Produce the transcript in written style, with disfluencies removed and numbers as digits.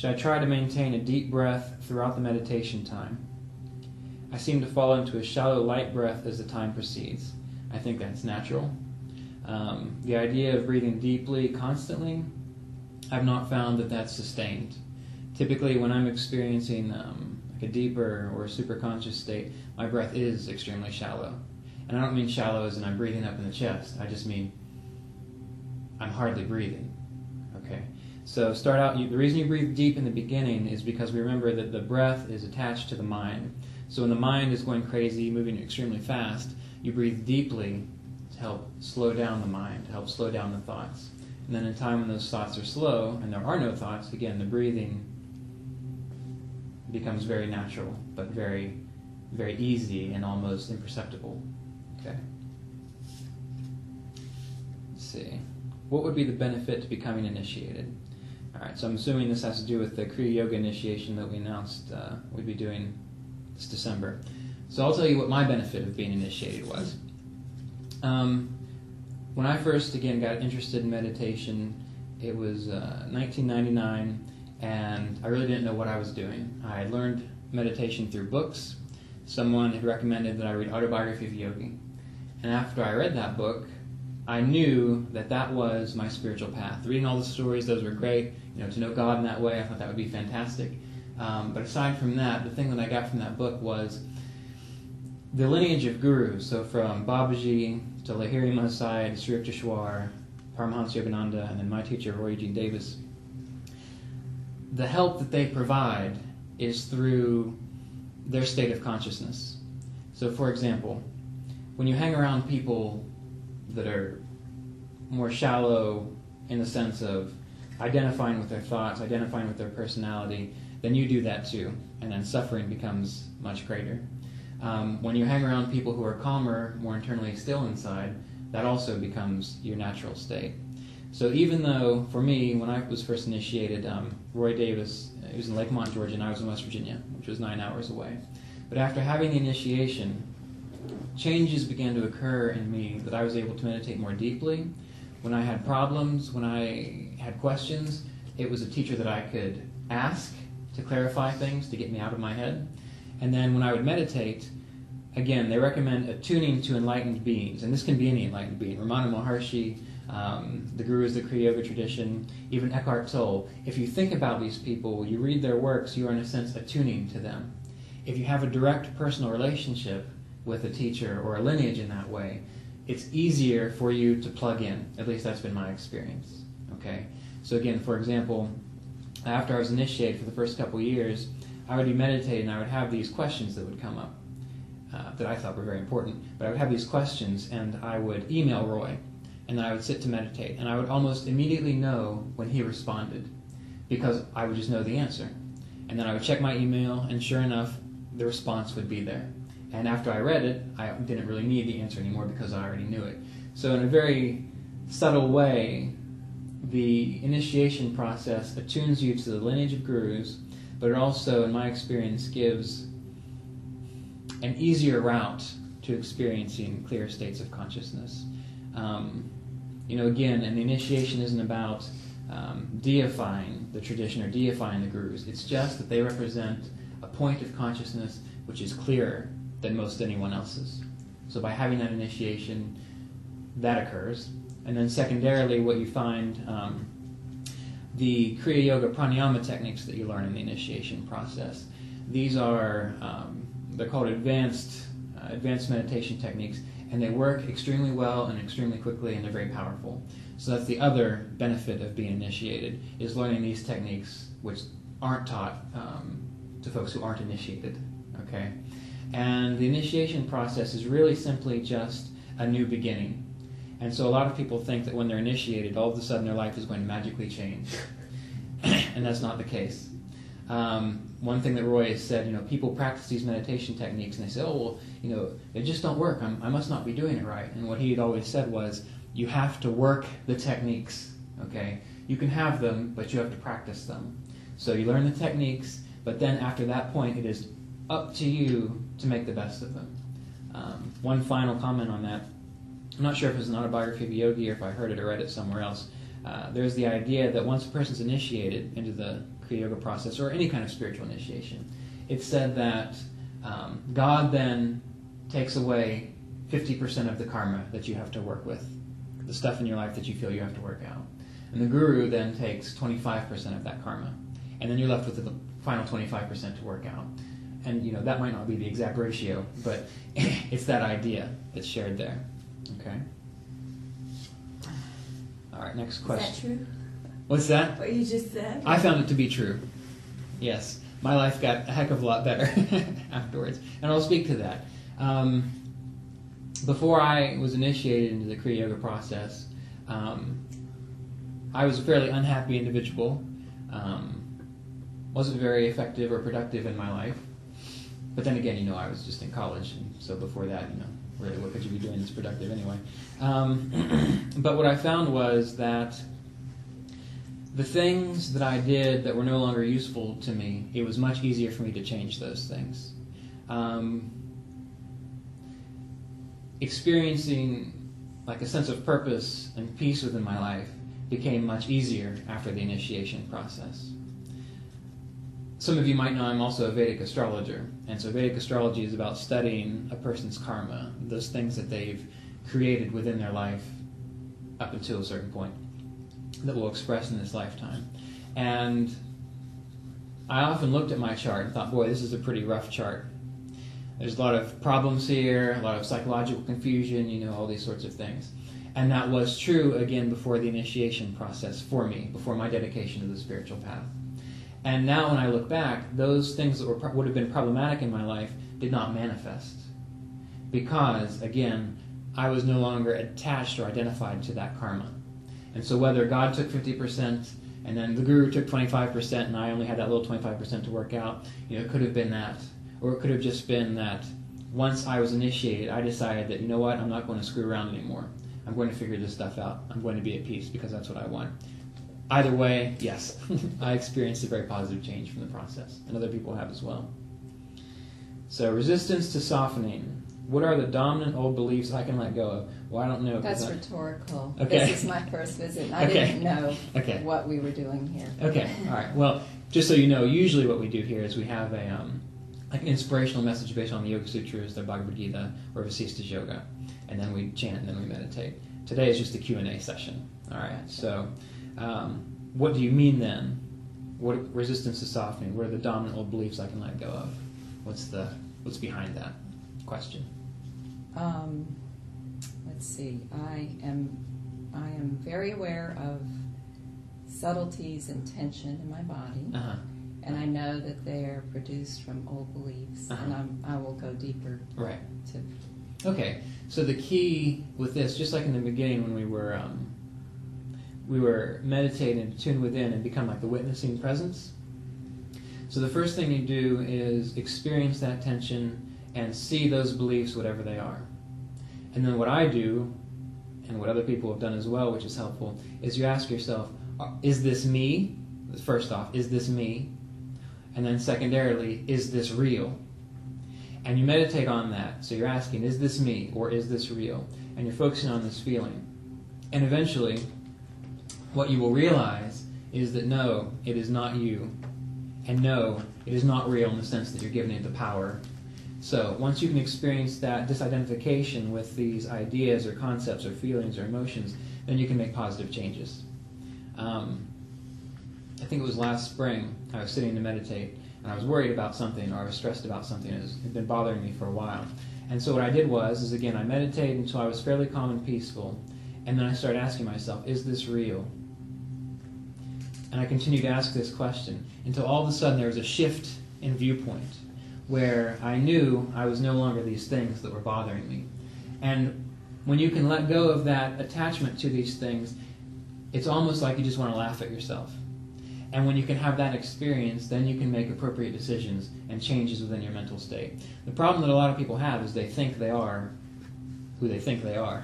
Should I try to maintain a deep breath throughout the meditation time? I seem to fall into a shallow, light breath as the time proceeds. I think that's natural. The idea of breathing deeply constantly, I've not found that that's sustained. Typically, when I'm experiencing like a deeper or super conscious state, my breath is extremely shallow. And I don't mean shallow as in I'm breathing up in the chest. I just mean I'm hardly breathing. Okay. So start out. The reason you breathe deep in the beginning is because we remember that the breath is attached to the mind. So when the mind is going crazy, moving extremely fast, you breathe deeply to help slow down the mind, to help slow down the thoughts. And then in time when those thoughts are slow and there are no thoughts, again, the breathing becomes very natural, but very, very easy and almost imperceptible. Okay. Let's see. What would be the benefit to becoming initiated? All right, so I'm assuming this has to do with the Kriya Yoga initiation that we announced we'd be doing this December. So I'll tell you what my benefit of being initiated was. When I first, again, got interested in meditation, it was 1999, and I really didn't know what I was doing. I had learned meditation through books. Someone had recommended that I read Autobiography of a Yogi. And after I read that book, I knew that that was my spiritual path. Reading all the stories, those were great. To know God in that way, I thought that would be fantastic. But aside from that, the thing that I got from that book was the lineage of gurus. So from Babaji to Lahiri Mahasaya, Sri Yukteswar, Paramahansa Yogananda, and then my teacher, Roy Eugene Davis. The help that they provide is through their state of consciousness. So for example, when you hang around people that are more shallow in the sense of identifying with their thoughts, identifying with their personality, then you do that too, and then suffering becomes much greater. When you hang around people who are calmer, more internally still inside, that also becomes your natural state. So even though, for me, when I was first initiated, Roy Davis, he was in Lakemont, Georgia, and I was in West Virginia, which was 9 hours away. But after having the initiation, changes began to occur in me that I was able to meditate more deeply. When I had problems, when I had questions, it was a teacher that I could ask to clarify things, to get me out of my head. And then when I would meditate, again, they recommend attuning to enlightened beings. And this can be any enlightened being. Ramana Maharshi, the gurus of the Kriya Yoga tradition, even Eckhart Tolle. If you think about these people, you read their works, you are in a sense attuning to them. If you have a direct personal relationship with a teacher or a lineage in that way, it's easier for you to plug in. At least that's been my experience. Okay. So again, for example, after I was initiated for the first couple years, I would be meditating and I would have these questions that would come up that I thought were very important. But I would have these questions and I would email Roy and I would sit to meditate and I would almost immediately know when he responded because I would just know the answer. And then I would check my email and sure enough, the response would be there. And after I read it, I didn't really need the answer anymore because I already knew it. So in a very subtle way, the initiation process attunes you to the lineage of gurus, but it also, in my experience, gives an easier route to experiencing clear states of consciousness. Again, and the initiation isn't about deifying the tradition or deifying the gurus. It's just that they represent a point of consciousness which is clearer than most anyone else's. So by having that initiation, that occurs. And then secondarily, what you find, the Kriya Yoga pranayama techniques that you learn in the initiation process. These are, they're called advanced meditation techniques, and they work extremely well and extremely quickly, and they're very powerful. So that's the other benefit of being initiated, is learning these techniques which aren't taught to folks who aren't initiated. Okay? And the initiation process is really simply just a new beginning. And so a lot of people think that when they're initiated, all of a sudden their life is going to magically change. And that's not the case. One thing that Roy has said, people practice these meditation techniques and they say, they just don't work. I must not be doing it right. And what he had always said was, you have to work the techniques, okay? You can have them, but you have to practice them. So you learn the techniques, but then after that point, it is up to you to make the best of them. One final comment on that. I'm not sure if it's an autobiography of a yogi or if I heard it or read it somewhere else. there's the idea that once a person's initiated into the Kriya Yoga process, or any kind of spiritual initiation, it's said that God then takes away 50% of the karma that you have to work with, the stuff in your life that you feel you have to work out. And the guru then takes 25% of that karma. And then you're left with the final 25% to work out. And, that might not be the exact ratio, but it's that idea that's shared there. Okay? All right, next question. Is that true? What's that? What you just said? I found it to be true. Yes. My life got a heck of a lot better afterwards. And I'll speak to that. Before I was initiated into the Kriya Yoga process, I was a fairly unhappy individual. Wasn't very effective or productive in my life. But then again, I was just in college, and so before that, really, what could you be doing that's productive anyway? But what I found was that the things that I did that were no longer useful to me, it was much easier for me to change those things. Experiencing like a sense of purpose and peace within my life became much easier after the initiation process. Some of you might know I'm also a Vedic astrologer, and so Vedic astrology is about studying a person's karma, those things that they've created within their life up until a certain point that will express in this lifetime. And I often looked at my chart and thought, boy, this is a pretty rough chart. There's a lot of problems here, a lot of psychological confusion, all these sorts of things. And that was true, again, before the initiation process for me, before my dedication to the spiritual path. And now when I look back, those things that would have been problematic in my life did not manifest. Because, again, I was no longer attached or identified to that karma. And so whether God took 50% and then the guru took 25% and I only had that little 25% to work out, it could have been that. Or it could have just been that once I was initiated, I decided that, I'm not going to screw around anymore. I'm going to figure this stuff out. I'm going to be at peace because that's what I want. Either way, yes, I experienced a very positive change from the process, and other people have as well. So, resistance to softening. What are the dominant old beliefs I can let go of? Well, I don't know. That's rhetorical. Okay. This is my first visit, and I didn't know what we were doing here. Okay, all right. Well, just so you know, usually what we do here is we have an inspirational message based on the Yoga Sutras, the Bhagavad Gita, or Vasishtha Yoga, and then we chant and then we meditate. Today is just a Q&A session. All right, so what do you mean then? What resistance to softening? What are the dominant old beliefs I can let go of? What's behind that question? Let's see. I am very aware of subtleties and tension in my body, and I know that they are produced from old beliefs, and I will go deeper. Right. To Okay. So the key with this, just like in the beginning when we were meditating, tuned within, and become like the witnessing presence. So the first thing you do is experience that tension and see those beliefs, whatever they are. And then what I do, and what other people have done as well, which is helpful, is you ask yourself, is this me? First off, is this me? And then secondarily, is this real? And you meditate on that. So you're asking, is this me or is this real? And you're focusing on this feeling. And eventually, what you will realize is that no, it is not you. And no, it is not real in the sense that you're giving it the power. So once you can experience that disidentification with these ideas or concepts or feelings or emotions, then you can make positive changes. I think it was last spring, I was sitting to meditate, and I was worried about something, or I was stressed about something. It had been bothering me for a while. And so what I did was again, I meditated until I was fairly calm and peaceful, and then I started asking myself, is this real? And I continued to ask this question until all of a sudden there was a shift in viewpoint where I knew I was no longer these things that were bothering me. And when you can let go of that attachment to these things, it's almost like you just want to laugh at yourself. And when you can have that experience, then you can make appropriate decisions and changes within your mental state. The problem that a lot of people have is they think they are who they think they are.